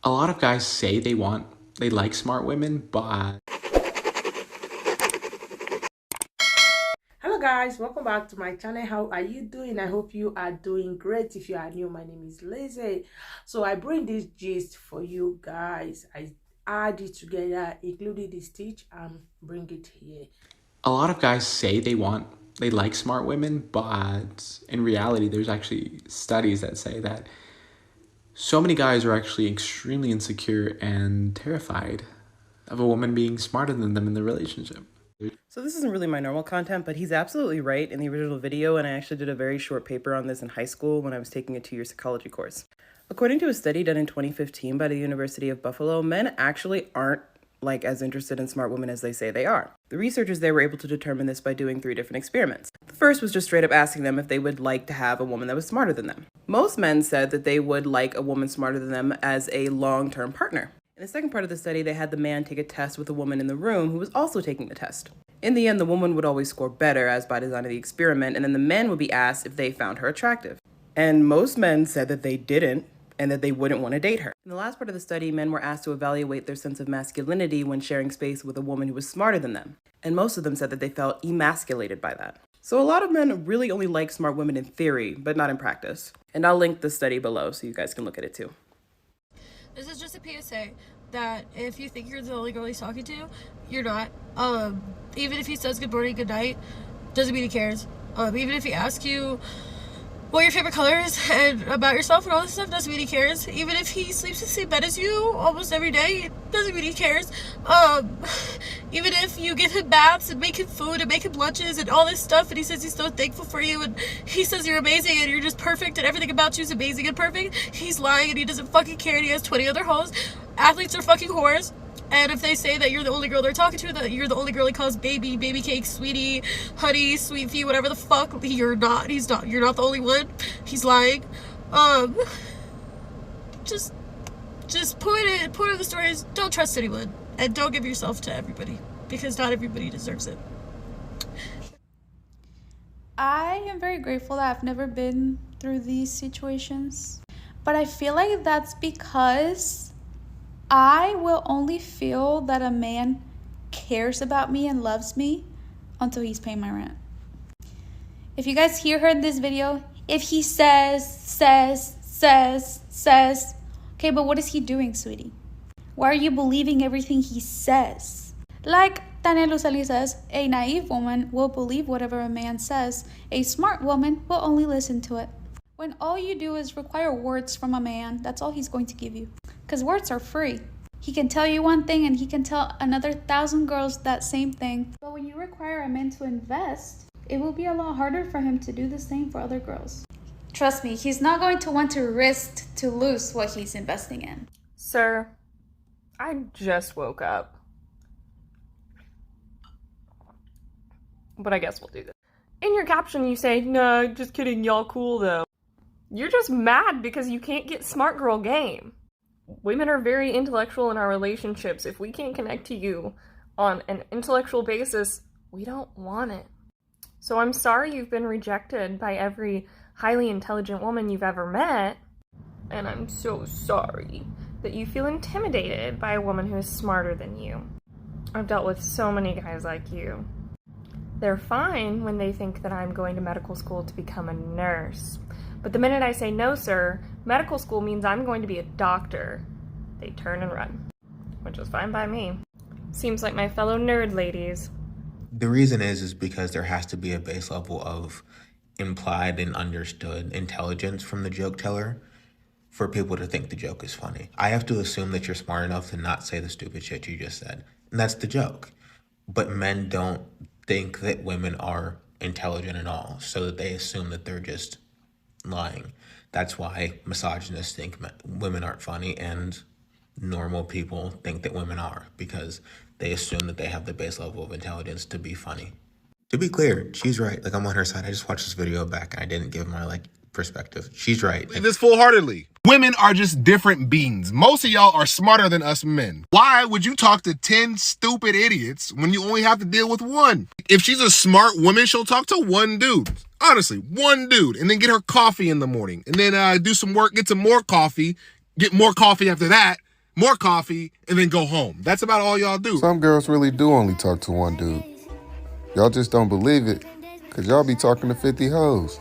A lot of guys say they like smart women, but Hello guys, welcome back to my channel. How are you doing? I hope you are doing great. If you are new, my name is Lizzie. So I bring this gist for you guys. I add it together, including the stitch, and bring it here. a lot of guys say they like smart women, but in reality, there's actually studies that say that so many guys are actually extremely insecure and terrified of a woman being smarter than them in the relationship. So this isn't really my normal content, but he's absolutely right in the original video, and I actually did a very short paper on this in high school when I was taking a 2-year psychology course. According to a study done in 2015 by the University of Buffalo, men actually aren't as interested in smart women as they say they are. The researchers there were able to determine this by doing 3 different experiments. The first was just straight up asking them if they would like to have a woman that was smarter than them. Most men said that they would like a woman smarter than them as a long-term partner. In the second part of the study, they had the man take a test with a woman in the room who was also taking the test. In the end, the woman would always score better, as by design of the experiment, and then the men would be asked if they found her attractive. And most men said that they didn't, and that they wouldn't want to date her. In the last part of the study, men were asked to evaluate their sense of masculinity when sharing space with a woman who was smarter than them. And most of them said that they felt emasculated by that. So a lot of men really only like smart women in theory, but not in practice. And I'll link the study below so you guys can look at it too. This is just a PSA that if you think you're the only girl he's talking to, you're not. Even if he says good morning, good night, doesn't mean he cares. Even if he asks you what your favorite color is and about yourself and all this stuff, doesn't mean he cares. Even if he sleeps in the same bed as you almost every day, it doesn't mean he cares. Even if you give him baths and make him food and make him lunches and all this stuff, and he says he's so thankful for you and he says you're amazing and you're just perfect and everything about you is amazing and perfect, he's lying and he doesn't fucking care and he has 20 other hoes. Athletes are fucking whores. And if they say that you're the only girl they're talking to, that you're the only girl he calls baby, baby cake, sweetie, honey, sweet pea, whatever the fuck, you're not. He's not. You're not the only one. He's lying. Just point of the story is don't trust anyone and don't give yourself to everybody because not everybody deserves it. I am very grateful that I've never been through these situations, but I feel like that's because I will only feel that a man cares about me and loves me until he's paying my rent. If you guys heard this video, if he says, okay, but what is he doing, sweetie? Why are you believing everything he says? Like Daniel Luceli says, a naive woman will believe whatever a man says. A smart woman will only listen to it. When all you do is require words from a man, that's all he's going to give you. Because words are free. He can tell you one thing and he can tell another 1,000 girls that same thing. But when you require a man to invest, it will be a lot harder for him to do the same for other girls. Trust me, he's not going to want to risk to lose what he's investing in. Sir, I just woke up. But I guess we'll do this. In your caption you say, "No, just kidding, y'all cool though." You're just mad because you can't get smart girl game. Women are very intellectual in our relationships. If we can't connect to you on an intellectual basis, we don't want it. So I'm sorry you've been rejected by every highly intelligent woman you've ever met. And I'm so sorry that you feel intimidated by a woman who is smarter than you. I've dealt with so many guys like you. They're fine when they think that I'm going to medical school to become a nurse. But the minute I say, "No, sir, medical school means I'm going to be a doctor," they turn and run, which is fine by me. Seems like my fellow nerd ladies. The reason is because there has to be a base level of implied and understood intelligence from the joke teller for people to think the joke is funny. I have to assume that you're smart enough to not say the stupid shit you just said. And that's the joke. But men don't think that women are intelligent at all, so that they assume that they're just lying. That's why misogynists think women aren't funny and normal people think that women are, because they assume that they have the base level of intelligence to be funny. To be clear, she's right. I'm on her side. I just watched this video back and I didn't give my perspective. She's right. This full-heartedly. Women are just different beings. Most of y'all are smarter than us men. Why would you talk to 10 stupid idiots when you only have to deal with one? If she's a smart woman, she'll talk to one dude. Honestly, one dude. And then get her coffee in the morning. And then do some work, get some more coffee, get more coffee after that, more coffee, and then go home. That's about all y'all do. Some girls really do only talk to one dude. Y'all just don't believe it, because y'all be talking to 50 hoes.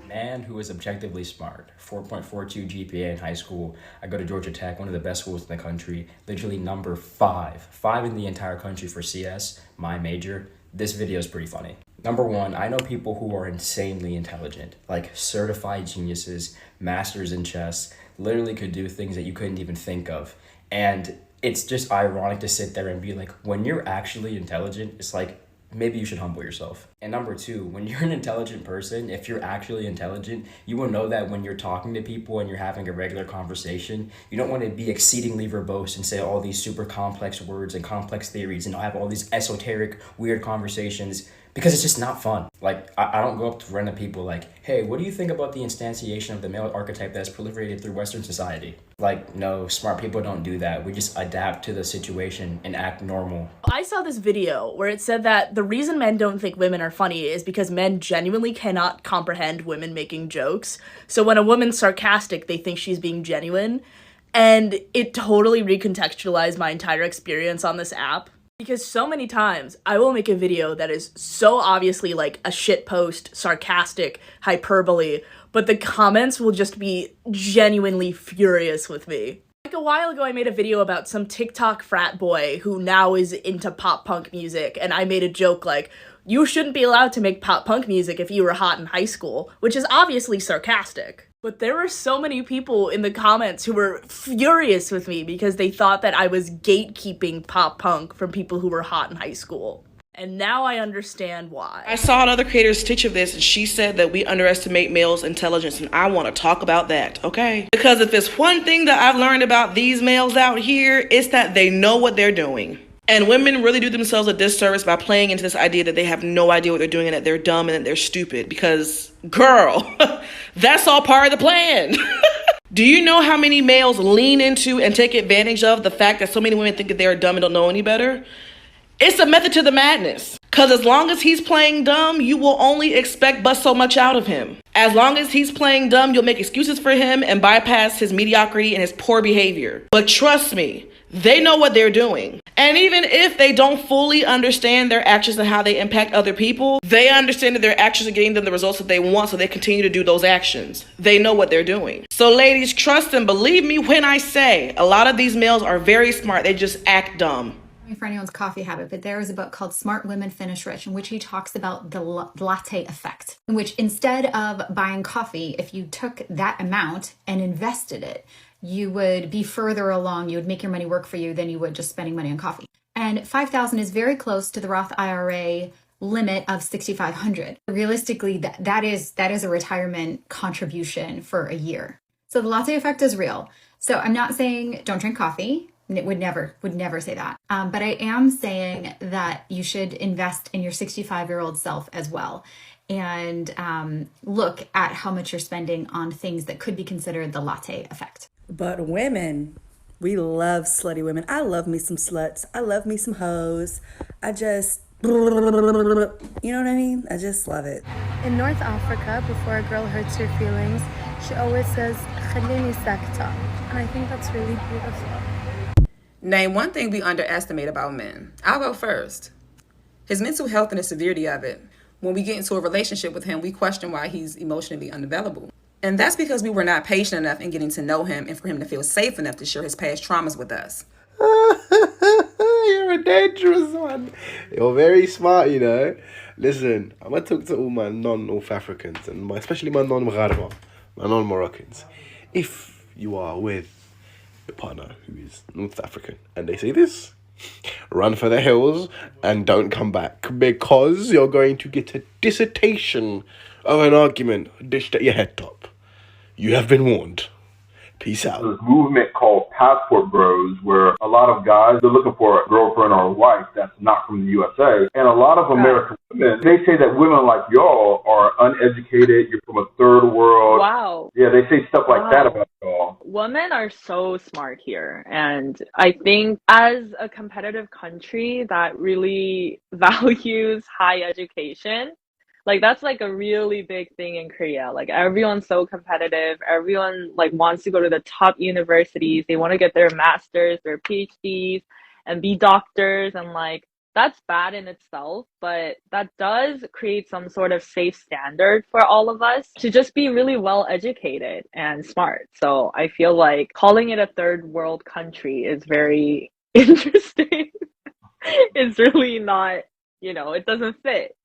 Man who is objectively smart, 4.42 GPA in high school. I go to Georgia Tech, one of the best schools in the country, literally number 5 in the entire country for CS, my major. This video is pretty funny. Number 1, I know people who are insanely intelligent, like certified geniuses, masters in chess, literally could do things that you couldn't even think of. And it's just ironic to sit there and be like, when you're actually intelligent, it's like, maybe you should humble yourself. And number 2, when you're an intelligent person, if you're actually intelligent, you will know that when you're talking to people and you're having a regular conversation, you don't want to be exceedingly verbose and say all these super complex words and complex theories and have all these esoteric, weird conversations, because it's just not fun. Like, I don't go up to random people like, hey, what do you think about the instantiation of the male archetype that's proliferated through Western society? Like, no, smart people don't do that. We just adapt to the situation and act normal. I saw this video where it said that the reason men don't think women are funny is because men genuinely cannot comprehend women making jokes. So when a woman's sarcastic, they think she's being genuine. And it totally recontextualized my entire experience on this app. Because so many times I will make a video that is so obviously like a shit post, sarcastic, hyperbole, but the comments will just be genuinely furious with me. Like a while ago I made a video about some TikTok frat boy who now is into pop punk music, and I made a joke like, you shouldn't be allowed to make pop punk music if you were hot in high school, which is obviously sarcastic. But there were so many people in the comments who were furious with me because they thought that I was gatekeeping pop punk from people who were hot in high school. And now I understand why. I saw another creator's stitch of this, and she said that we underestimate males' intelligence, and I want to talk about that, okay? Because if it's one thing that I've learned about these males out here, it's that they know what they're doing. And women really do themselves a disservice by playing into this idea that they have no idea what they're doing and that they're dumb and that they're stupid. Because, girl, that's all part of the plan. Do you know how many males lean into and take advantage of the fact that so many women think that they're dumb and don't know any better? It's a method to the madness. Because as long as he's playing dumb, you will only expect but so much out of him. As long as he's playing dumb, you'll make excuses for him and bypass his mediocrity and his poor behavior. But trust me, they know what they're doing. And even if they don't fully understand their actions and how they impact other people, they understand that their actions are getting them the results that they want, so they continue to do those actions. They know what they're doing. So ladies, trust and believe me when I say a lot of these males are very smart. They just act dumb. For anyone's coffee habit, but there is a book called Smart Women Finish Rich, in which he talks about the latte effect, in which instead of buying coffee, if you took that amount and invested it, you would be further along. You would make your money work for you than you would just spending money on coffee. And $5,000 is very close to the Roth IRA limit of $6,500. Realistically, that is a retirement contribution for a year. So the latte effect is real. So I'm not saying don't drink coffee. It would never say that. But I am saying that you should invest in your 65-year-old self as well. And look at how much you're spending on things that could be considered the latte effect. But women, we love slutty women. I love me some sluts. I love me some hoes. I just, you know what I mean? I just love it. In North Africa, before a girl hurts her feelings, she always says, "خليني ساكتة." And I think that's really beautiful. Name one thing we underestimate about men. I'll go first. His mental health and the severity of it. When we get into a relationship with him, we question why he's emotionally unavailable. And that's because we were not patient enough in getting to know him and for him to feel safe enough to share his past traumas with us. You're a dangerous one. You're very smart, you know. Listen, I'm going to talk to all my non-North Africans and especially my non-Maghreba, my non-Moroccans. If you are with your partner who is North African and they say this, run for the hills and don't come back, because you're going to get a dissertation of an argument dished at your head top. You have been warned. Peace out. There's a movement called Passport Bros, where a lot of guys, they're looking for a girlfriend or a wife that's not from the USA. And a lot of American women, they say that women like y'all are uneducated, you're from a third world. Wow. Yeah, they say stuff like that about y'all. Women are so smart here. And I think as a competitive country that really values high education, Like that's like a really big thing in Korea. Like everyone's so competitive. Everyone like wants to go to the top universities. They want to get their masters, their PhDs, and be doctors. And like that's bad in itself, but that does create some sort of safe standard for all of us to just be really well educated and smart. So I feel like calling it a third world country is very interesting. It's really not, it doesn't fit.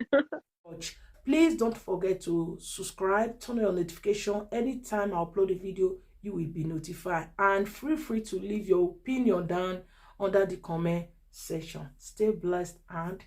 Please don't forget to subscribe, turn on your notification. Anytime I upload a video, you will be notified. And feel free to leave your opinion down under the comment section. Stay blessed and